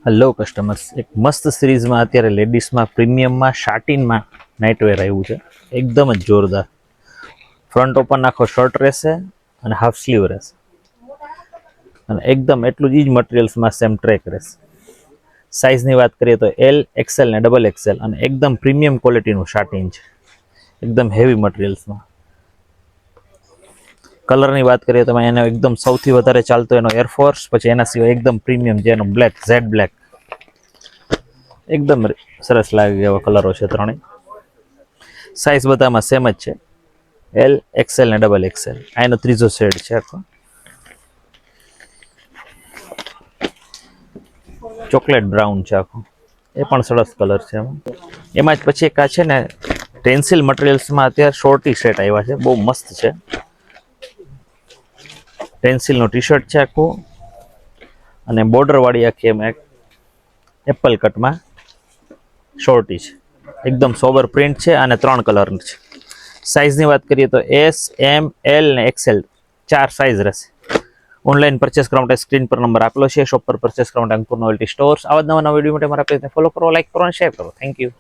Hello customers, એક મસ્ત સિરીઝમાં અત્યારે લેડીઝમાં પ્રીમિયમમાં શાટીનમાં નાઇટવેર આવ્યું છે. એકદમ જ જોરદાર. ફ્રન્ટ ઓપન આખો શર્ટ રહેશે અને હાફ સ્લીવ રહેશે અને એકદમ એટલું જ મટીરિયલ્સમાં સેમ ટ્રેક રહેશે. સાઇઝની વાત કરીએ તો એલ, એક્સેલ ને ડબલ એક્સેલ અને એકદમ પ્રીમિયમ ક્વોલિટીનું શાટીન છે, એકદમ હેવી મટીરિયલ્સમાં. કલરની વાત કરીએ તો એનો એકદમ સૌથી વધારે ચાલતો એનો એરફોર્સ, પછી એના સિવાય એકદમ પ્રીમિયમ જેનો બ્લેક, ઝેડ બ્લેક, એકદમ સરસ લાગે એવા કલરો છે ત્રણેય. સાઇઝ બધામાં સેમ જ છે, એલ, એક્સેલ ને ડબલ એક્સેલ. આ એનો ત્રીજો શેડ છે આખો. ચોકલેટ બ્રાઉન છે આખો, એ પણ સરસ કલર છે. એમાં જ પછી એક આ છે ને ટેન્સિલ મટીરિયલ્સમાં અત્યારે શોર્ટી સેટ આવ્યા છે, બહુ મસ્ત છે. પેન્સિલનું ટી શર્ટ છે આખું અને બોર્ડર વાળી આખી એમાં એક એપલ કટમાં શોર્ટી છે. એકદમ સોબર પ્રિન્ટ છે અને 3 કલર છે. સાઇઝની વાત કરીએ તો એસ, એમ, એલ ને એક્સેલ 4 સાઇઝ રહેશે. ઓનલાઈન પરચેસ કરવા માટે સ્ક્રીન પર નંબર આપેલો છે. શોપ પર પરચેસ કરવા માટે અંકુર નોવેલ્ટી સ્ટોર્સ. આવા નવા વિડીયો માટે મારા પેજને ફોલો કરો, લાઈક કરો અને શેર કરો. Thank you.